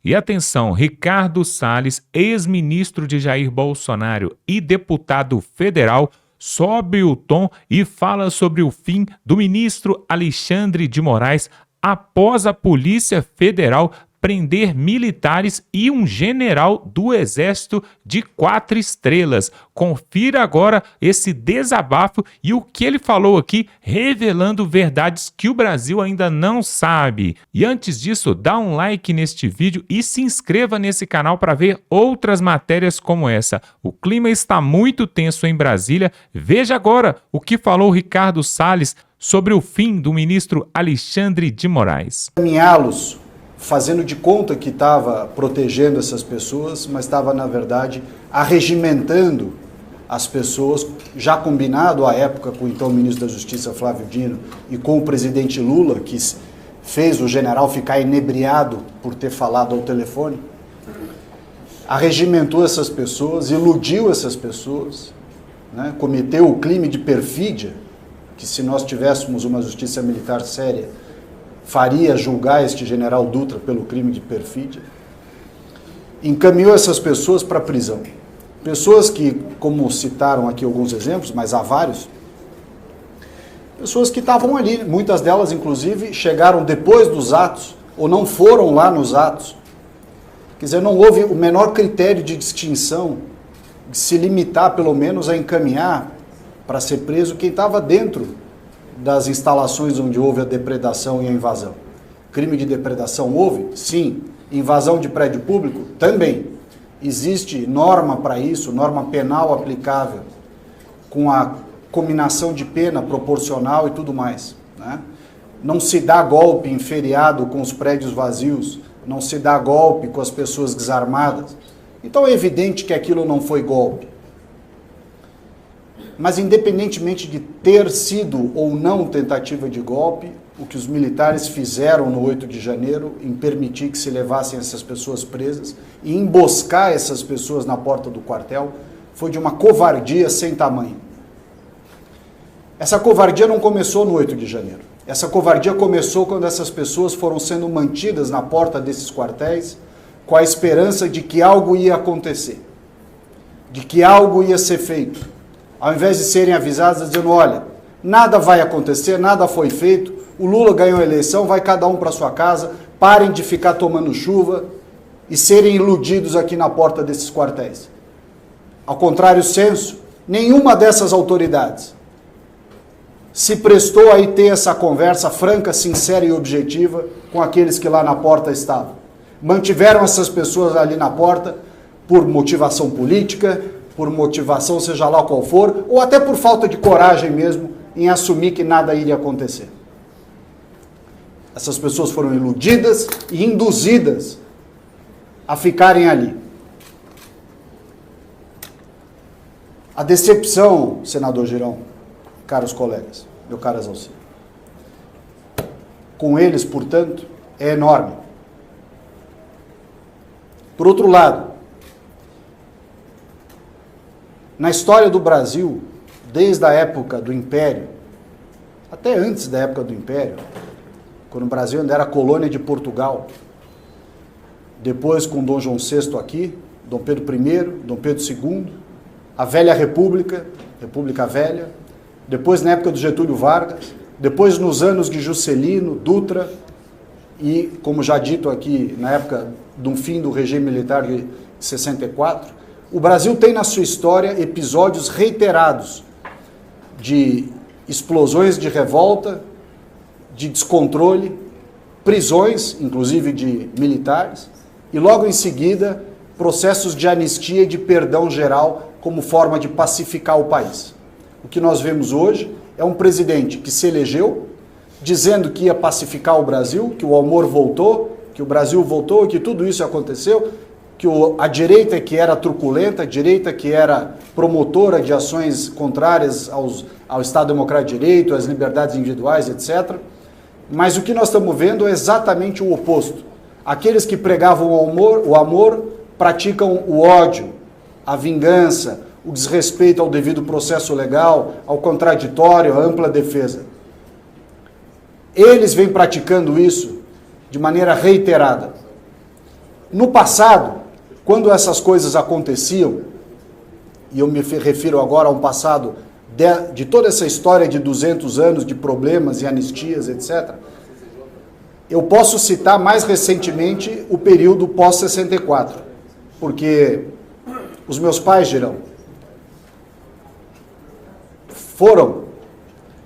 E atenção, Ricardo Salles, ex-ministro de Jair Bolsonaro e deputado federal, sobe o tom e fala sobre o fim do ministro Alexandre de Moraes após a Polícia Federal prender militares e um general do Exército de 4 estrelas. Confira agora esse desabafo e o que ele falou aqui, revelando verdades que o Brasil ainda não sabe. E antes disso, dá um like neste vídeo e se inscreva nesse canal para ver outras matérias como essa. O clima está muito tenso em Brasília. Veja agora o que falou Ricardo Salles sobre o fim do ministro Alexandre de Moraes. Caminhá-los fazendo de conta que estava protegendo essas pessoas, mas estava, na verdade, arregimentando as pessoas, já combinado à época com o então ministro da Justiça, Flávio Dino, e com o presidente Lula, que fez o general ficar inebriado por ter falado ao telefone, arregimentou essas pessoas, iludiu essas pessoas, né? Cometeu o crime de perfídia, que se nós tivéssemos uma justiça militar séria, faria julgar este general Dutra pelo crime de perfídia, encaminhou essas pessoas para a prisão. Pessoas que, como citaram aqui alguns exemplos, mas há vários, pessoas que estavam ali, muitas delas, inclusive, chegaram depois dos atos, ou não foram lá nos atos. Quer dizer, não houve o menor critério de distinção, de se limitar, pelo menos, a encaminhar para ser preso quem estava dentro das instalações onde houve a depredação e a invasão. Crime de depredação houve? Sim. Invasão de prédio público? Também. Existe norma para isso, norma penal aplicável, com a cominação de pena proporcional e tudo mais, né? Não se dá golpe em feriado com os prédios vazios, não se dá golpe com as pessoas desarmadas. Então é evidente que aquilo não foi golpe. Mas independentemente de ter sido ou não tentativa de golpe, o que os militares fizeram no 8 de janeiro, em permitir que se levassem essas pessoas presas e emboscar essas pessoas na porta do quartel, foi de uma covardia sem tamanho. Essa covardia não começou no 8 de janeiro. Essa covardia começou quando essas pessoas foram sendo mantidas na porta desses quartéis com a esperança de que algo ia acontecer, de que algo ia ser feito. Ao invés de serem avisadas, dizendo, olha, nada vai acontecer, nada foi feito, o Lula ganhou a eleição, vai cada um para sua casa, parem de ficar tomando chuva e serem iludidos aqui na porta desses quartéis. Ao contrário senso, nenhuma dessas autoridades se prestou a ir ter essa conversa franca, sincera e objetiva com aqueles que lá na porta estavam. Mantiveram essas pessoas ali na porta por motivação política, por motivação, seja lá qual for, ou até por falta de coragem mesmo em assumir que nada iria acontecer. Essas pessoas foram iludidas e induzidas a ficarem ali. A decepção, senador Girão, caros colegas, meu caro Exalcir, com eles, portanto, é enorme. Por outro lado, na história do Brasil, desde a época do Império, até antes da época do Império, quando o Brasil ainda era colônia de Portugal, depois com Dom João VI aqui, Dom Pedro I, Dom Pedro II, a Velha República, República Velha, depois na época do Getúlio Vargas, depois nos anos de Juscelino, Dutra e, como já dito aqui, na época do fim do regime militar de 64, o Brasil tem na sua história episódios reiterados de explosões de revolta, de descontrole, prisões, inclusive de militares, e logo em seguida processos de anistia e de perdão geral como forma de pacificar o país. O que nós vemos hoje é um presidente que se elegeu dizendo que ia pacificar o Brasil, que o amor voltou, que o Brasil voltou e que tudo isso aconteceu, que a direita que era truculenta, a direita que era promotora de ações contrárias ao Estado Democrático de Direito, às liberdades individuais, etc. Mas o que nós estamos vendo é exatamente o oposto. Aqueles que pregavam o amor praticam o ódio, a vingança, o desrespeito ao devido processo legal, ao contraditório, à ampla defesa. Eles vêm praticando isso de maneira reiterada. No passado, quando essas coisas aconteciam, e eu me refiro agora a um passado de toda essa história de 200 anos de problemas e anistias, etc., eu posso citar mais recentemente o período pós-64, porque os meus pais, Girão, foram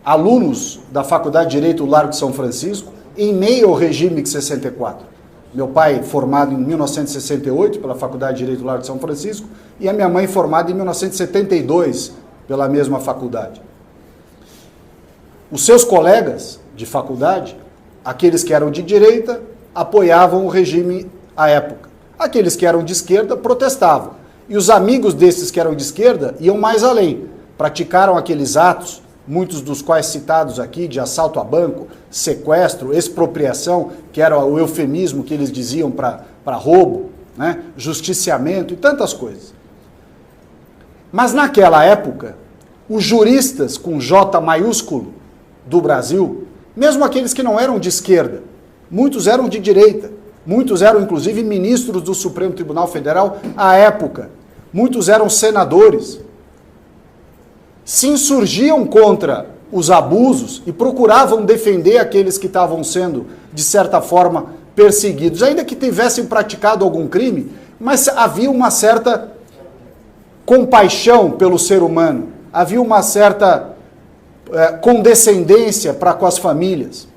alunos da Faculdade de Direito do Largo de São Francisco em meio ao regime de 64. Meu pai formado em 1968 pela Faculdade de Direito do Largo de São Francisco e a minha mãe formada em 1972 pela mesma faculdade. Os seus colegas de faculdade, aqueles que eram de direita, apoiavam o regime à época. Aqueles que eram de esquerda protestavam. E os amigos desses que eram de esquerda iam mais além. Praticaram aqueles atos, muitos dos quais citados aqui, de assalto a banco, sequestro, expropriação, que era o eufemismo que eles diziam para roubo, né? Justiciamento e tantas coisas. Mas naquela época, os juristas com J maiúsculo do Brasil, mesmo aqueles que não eram de esquerda, muitos eram de direita, muitos eram inclusive ministros do Supremo Tribunal Federal à época, muitos eram senadores, se insurgiam contra os abusos e procuravam defender aqueles que estavam sendo, de certa forma, perseguidos, ainda que tivessem praticado algum crime, mas havia uma certa compaixão pelo ser humano, havia uma certa condescendência para com as famílias,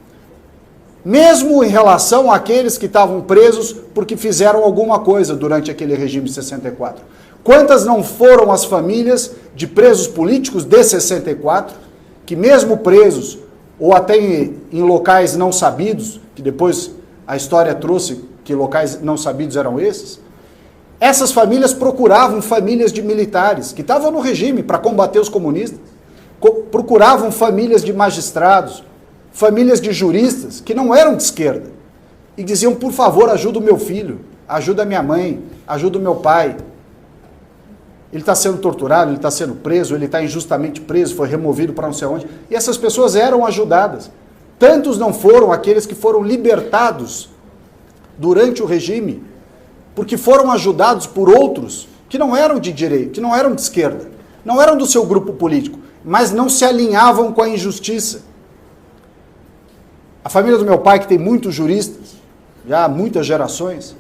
mesmo em relação àqueles que estavam presos porque fizeram alguma coisa durante aquele regime de 64. Quantas não foram as famílias de presos políticos de 64, que mesmo presos, ou até em locais não sabidos, que depois a história trouxe que locais não sabidos eram esses, essas famílias procuravam famílias de militares, que estavam no regime para combater os comunistas, procuravam famílias de magistrados, famílias de juristas, que não eram de esquerda, e diziam, por favor, ajuda o meu filho, ajuda a minha mãe, ajuda o meu pai. Ele está sendo torturado, ele está sendo preso, ele está injustamente preso, foi removido para não sei onde. E essas pessoas eram ajudadas. Tantos não foram aqueles que foram libertados durante o regime, porque foram ajudados por outros que não eram de direita, que não eram de esquerda, não eram do seu grupo político, mas não se alinhavam com a injustiça. A família do meu pai, que tem muitos juristas, já há muitas gerações,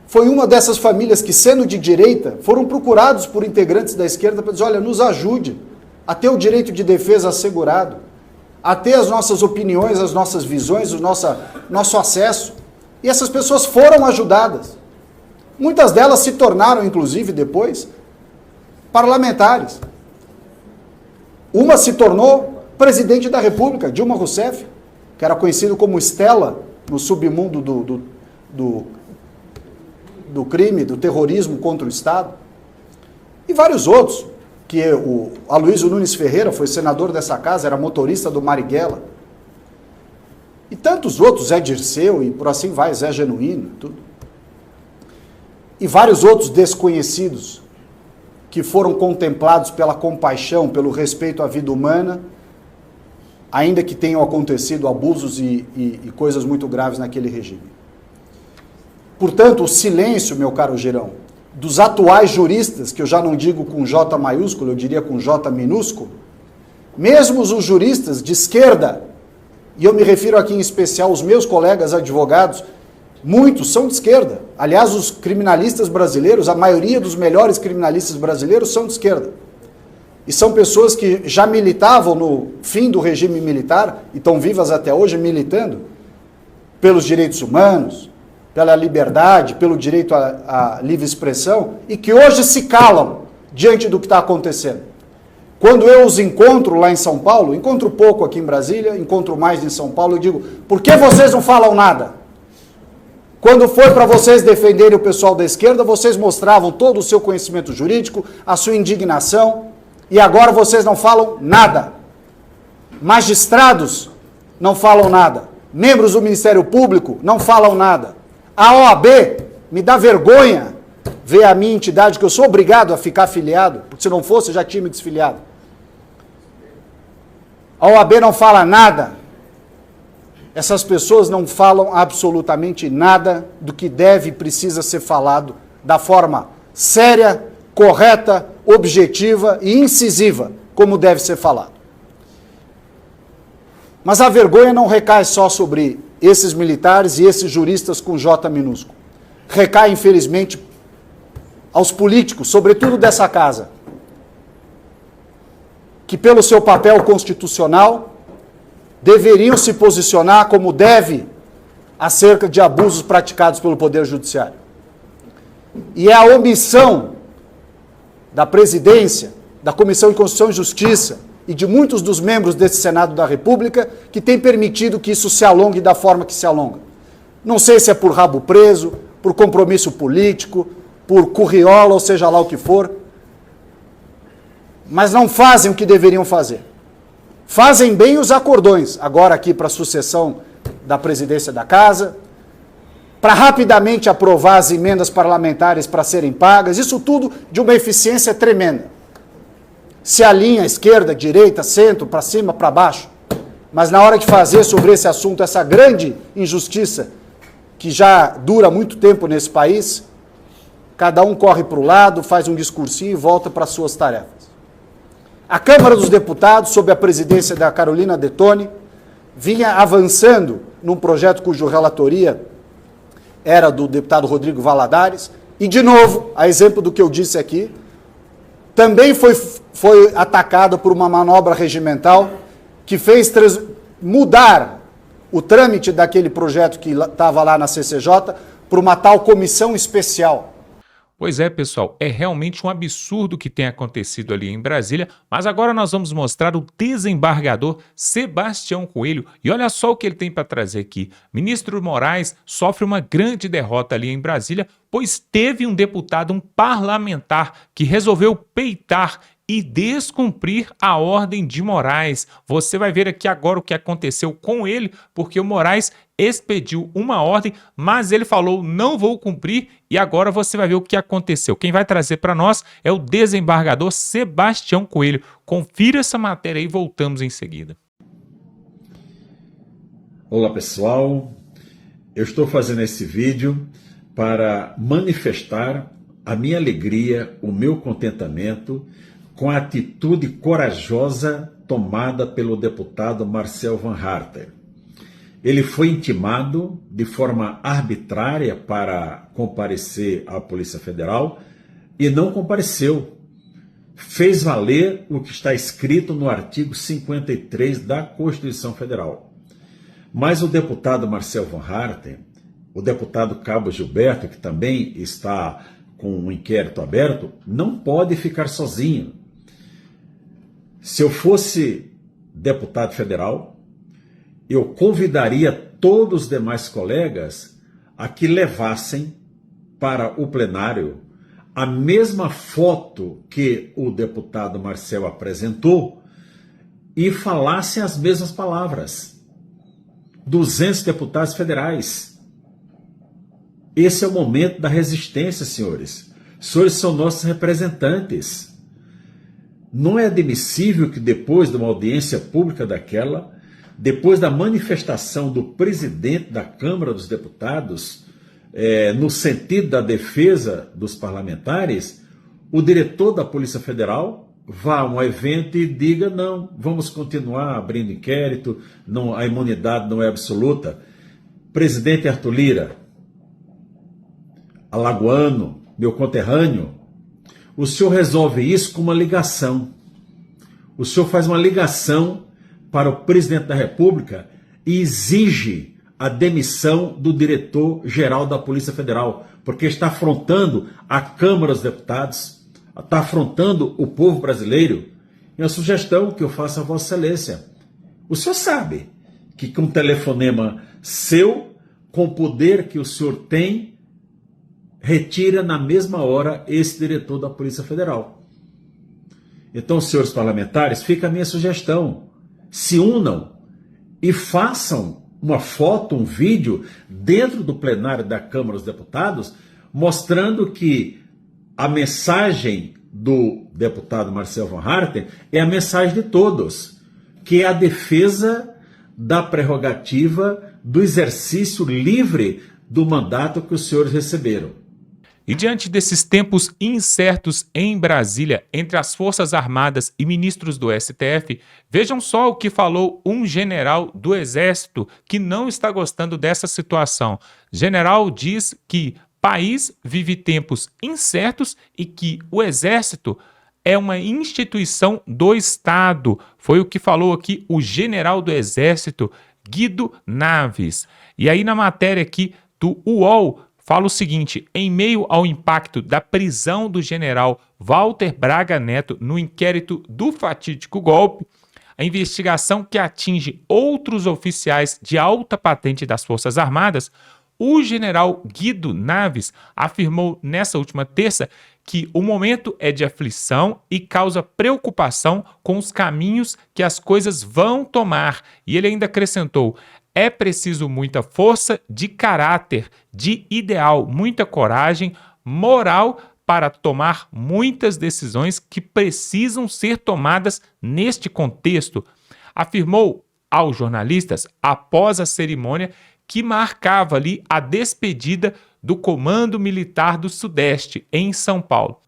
foi uma dessas famílias que, sendo de direita, foram procurados por integrantes da esquerda para dizer, olha, nos ajude a ter o direito de defesa assegurado, a ter as nossas opiniões, as nossas visões, o nosso acesso. E essas pessoas foram ajudadas. Muitas delas se tornaram, inclusive, depois, parlamentares. Uma se tornou presidente da República, Dilma Rousseff, que era conhecido como Estela no submundo do crime, do terrorismo contra o Estado, e vários outros, que o Aloysio Nunes Ferreira foi senador dessa casa, era motorista do Marighella, e tantos outros, Zé Dirceu, e por assim vai, Zé Genuíno, tudo. E vários outros desconhecidos, que foram contemplados pela compaixão, pelo respeito à vida humana, ainda que tenham acontecido abusos e coisas muito graves naquele regime. Portanto, o silêncio, meu caro Girão, dos atuais juristas, que eu já não digo com J maiúsculo, eu diria com J minúsculo, mesmo os juristas de esquerda, e eu me refiro aqui em especial aos meus colegas advogados, muitos são de esquerda. Aliás, os criminalistas brasileiros, a maioria dos melhores criminalistas brasileiros são de esquerda. E são pessoas que já militavam no fim do regime militar, e estão vivas até hoje militando, pelos direitos humanos, pela liberdade, pelo direito à livre expressão, e que hoje se calam diante do que está acontecendo. Quando eu os encontro lá em São Paulo, encontro pouco aqui em Brasília, encontro mais em São Paulo, eu digo, por que vocês não falam nada? Quando foi para vocês defenderem o pessoal da esquerda, vocês mostravam todo o seu conhecimento jurídico, a sua indignação, e agora vocês não falam nada. Magistrados não falam nada. Membros do Ministério Público não falam nada. A OAB, me dá vergonha ver a minha entidade, que eu sou obrigado a ficar afiliado, porque se não fosse eu já tinha me desfiliado. A OAB não fala nada. Essas pessoas não falam absolutamente nada do que deve e precisa ser falado da forma séria, correta, objetiva e incisiva, como deve ser falado. Mas a vergonha não recai só sobre esses militares e esses juristas com J minúsculo. Recai, infelizmente, aos políticos, sobretudo dessa casa, que pelo seu papel constitucional deveriam se posicionar como deve acerca de abusos praticados pelo Poder Judiciário. E é a omissão da presidência, da Comissão de Constituição e Justiça e de muitos dos membros desse Senado da República que tem permitido que isso se alongue da forma que se alonga. Não sei se é por rabo preso, por compromisso político, por curriola, ou seja lá o que for, mas não fazem o que deveriam fazer. Fazem bem os acordões, agora aqui para a sucessão da presidência da Casa, para rapidamente aprovar as emendas parlamentares para serem pagas, isso tudo de uma eficiência tremenda. Se alinha esquerda, direita, centro, para cima, para baixo, mas na hora de fazer sobre esse assunto, essa grande injustiça que já dura muito tempo nesse país, cada um corre para o lado, faz um discursinho e volta para as suas tarefas. A Câmara dos Deputados, sob a presidência da Carolina Detoni, vinha avançando num projeto cuja relatoria era do deputado Rodrigo Valadares, e de novo, a exemplo do que eu disse aqui, também foi atacada por uma manobra regimental que fez mudar o trâmite daquele projeto que estava lá na CCJ para uma tal comissão especial. Pois é, pessoal, é realmente um absurdo o que tem acontecido ali em Brasília, mas agora nós vamos mostrar o desembargador Sebastião Coelho e olha só o que ele tem para trazer aqui. Ministro Moraes sofre uma grande derrota ali em Brasília, pois teve um deputado, um parlamentar, que resolveu peitar e descumprir a ordem de Moraes. Você vai ver aqui agora o que aconteceu com ele, porque o Moraes expediu uma ordem, mas ele falou, não vou cumprir, e agora você vai ver o que aconteceu. Quem vai trazer para nós é o desembargador Sebastião Coelho. Confira essa matéria e voltamos em seguida. Olá pessoal, eu estou fazendo esse vídeo para manifestar a minha alegria, o meu contentamento com a atitude corajosa tomada pelo deputado Marcel Van Harten. Ele foi intimado de forma arbitrária para comparecer à Polícia Federal e não compareceu. Fez valer o que está escrito no artigo 53 da Constituição Federal. Mas o deputado Marcel Van Harten, o deputado Cabo Gilberto, que também está com um inquérito aberto, não pode ficar sozinho. Se eu fosse deputado federal, eu convidaria todos os demais colegas a que levassem para o plenário a mesma foto que o deputado Marcel apresentou e falassem as mesmas palavras. 200 deputados federais. Esse é o momento da resistência, senhores. Senhores são nossos representantes. Não é admissível que depois de uma audiência pública daquela, depois da manifestação do presidente da Câmara dos Deputados, no sentido da defesa dos parlamentares, o diretor da Polícia Federal vá a um evento e diga, não, vamos continuar abrindo inquérito, não, a imunidade não é absoluta. Presidente Arthur Lira, alagoano, meu conterrâneo, o senhor resolve isso com uma ligação. O senhor faz uma ligação para o presidente da República e exige a demissão do diretor-geral da Polícia Federal, porque está afrontando a Câmara dos Deputados, está afrontando o povo brasileiro. E a sugestão que eu faço a Vossa Excelência, o senhor sabe que com um telefonema seu, com o poder que o senhor tem, retira na mesma hora esse diretor da Polícia Federal. Então, senhores parlamentares, fica a minha sugestão. Se unam e façam uma foto, um vídeo dentro do plenário da Câmara dos Deputados, mostrando que a mensagem do deputado Marcel Van Harten é a mensagem de todos, que é a defesa da prerrogativa do exercício livre do mandato que os senhores receberam. E diante desses tempos incertos em Brasília, entre as Forças Armadas e ministros do STF, vejam só o que falou um general do Exército que não está gostando dessa situação. General diz que país vive tempos incertos e que o Exército é uma instituição do Estado. Foi o que falou aqui o general do Exército, Guido Naves. E aí na matéria aqui do UOL, fala o seguinte: em meio ao impacto da prisão do general Walter Braga Neto no inquérito do fatídico golpe, a investigação que atinge outros oficiais de alta patente das Forças Armadas, o general Guido Naves afirmou nessa última terça que o momento é de aflição e causa preocupação com os caminhos que as coisas vão tomar. E ele ainda acrescentou: é preciso muita força de caráter, de ideal, muita coragem, moral para tomar muitas decisões que precisam ser tomadas neste contexto, afirmou aos jornalistas após a cerimônia que marcava ali a despedida do Comando Militar do Sudeste, em São Paulo.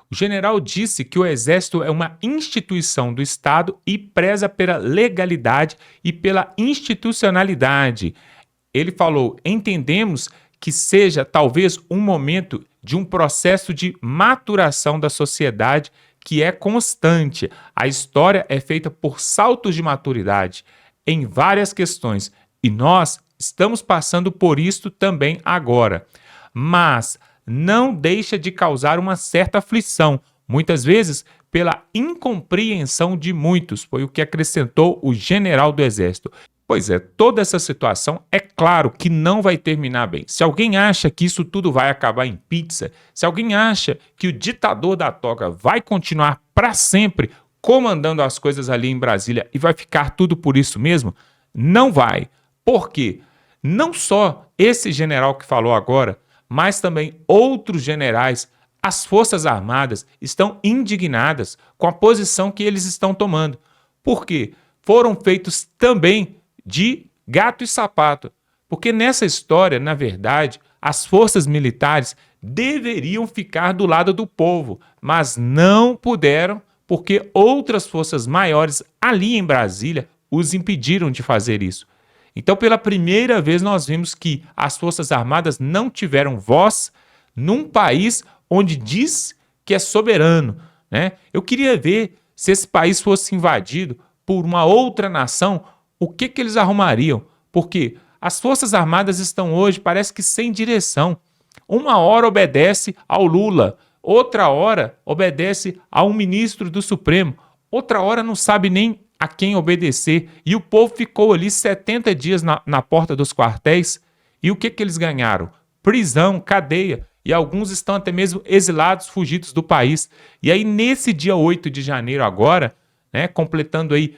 O general disse que o Exército é uma instituição do Estado e preza pela legalidade e pela institucionalidade. Ele falou: entendemos que seja talvez um momento de um processo de maturação da sociedade que é constante. A história é feita por saltos de maturidade em várias questões e nós estamos passando por isto também agora. Mas não deixa de causar uma certa aflição, muitas vezes pela incompreensão de muitos, foi o que acrescentou o general do Exército. Pois é, toda essa situação é claro que não vai terminar bem. Se alguém acha que isso tudo vai acabar em pizza, se alguém acha que o ditador da toga vai continuar para sempre comandando as coisas ali em Brasília e vai ficar tudo por isso mesmo, não vai. Por quê? Não só esse general que falou agora, mas também outros generais, as Forças Armadas estão indignadas com a posição que eles estão tomando. Por quê? Foram feitos também de gato e sapato. Porque nessa história, na verdade, as forças militares deveriam ficar do lado do povo, mas não puderam porque outras forças maiores ali em Brasília os impediram de fazer isso. Então, pela primeira vez, nós vimos que as Forças Armadas não tiveram voz num país onde diz que é soberano, né? Eu queria ver se esse país fosse invadido por uma outra nação, o que eles arrumariam? Porque as Forças Armadas estão hoje, parece que sem direção. Uma hora obedece ao Lula, outra hora obedece a um ministro do Supremo, outra hora não sabe nem a quem obedecer, e o povo ficou ali 70 dias na porta dos quartéis, e o que eles ganharam? Prisão, cadeia, e alguns estão até mesmo exilados, fugidos do país. E aí nesse dia 8 de janeiro agora, né, completando aí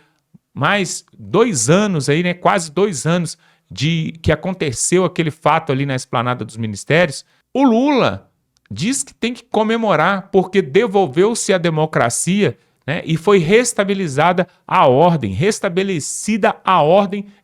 mais 2 anos, aí, né, quase 2 anos de que aconteceu aquele fato ali na Esplanada dos Ministérios, o Lula diz que tem que comemorar porque devolveu-se a democracia, né, e foi restabelecida a ordem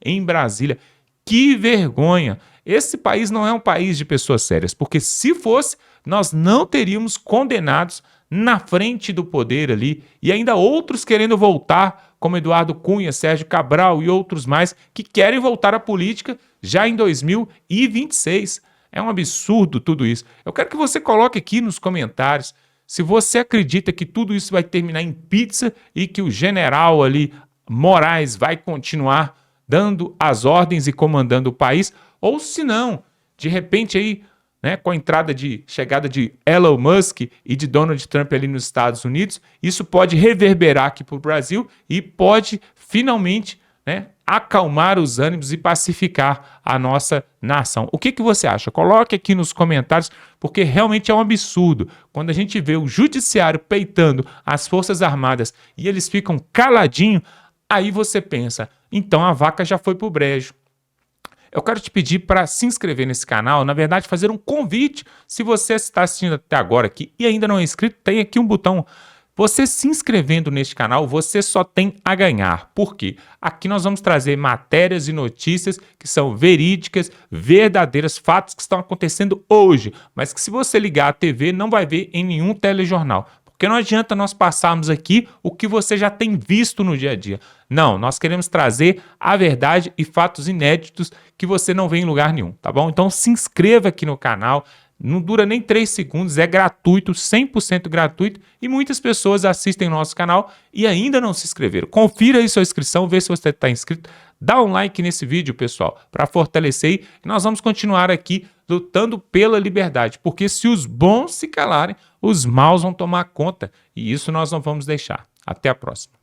em Brasília. Que vergonha! Esse país não é um país de pessoas sérias, porque se fosse, nós não teríamos condenados na frente do poder ali, e ainda outros querendo voltar, como Eduardo Cunha, Sérgio Cabral e outros mais, que querem voltar à política já em 2026. É um absurdo tudo isso. Eu quero que você coloque aqui nos comentários se você acredita que tudo isso vai terminar em pizza e que o general ali, Moraes, vai continuar dando as ordens e comandando o país, ou se não, de repente aí, né, com a chegada de Elon Musk e de Donald Trump ali nos Estados Unidos, isso pode reverberar aqui para o Brasil e pode finalmente, né, acalmar os ânimos e pacificar a nossa nação. O que você acha? Coloque aqui nos comentários, porque realmente é um absurdo. Quando a gente vê o judiciário peitando as Forças Armadas e eles ficam caladinhos, aí você pensa, então a vaca já foi pro brejo. Eu quero te pedir para se inscrever nesse canal, na verdade fazer um convite. Se você está assistindo até agora aqui e ainda não é inscrito, tem aqui um botão Você se inscrevendo neste canal, você só tem a ganhar. Por quê? Aqui nós vamos trazer matérias e notícias que são verídicas, verdadeiras, fatos que estão acontecendo hoje, mas que se você ligar a TV não vai ver em nenhum telejornal. Porque não adianta nós passarmos aqui o que você já tem visto no dia a dia. Não, nós queremos trazer a verdade e fatos inéditos que você não vê em lugar nenhum, tá bom? Então se inscreva aqui no canal, não dura nem 3 segundos, é gratuito, 100% gratuito e muitas pessoas assistem nosso canal e ainda não se inscreveram. Confira aí sua inscrição, vê se você está inscrito, dá um like nesse vídeo, pessoal, para fortalecer aí. E nós vamos continuar aqui lutando pela liberdade, porque se os bons se calarem, os maus vão tomar conta e isso nós não vamos deixar. Até a próxima.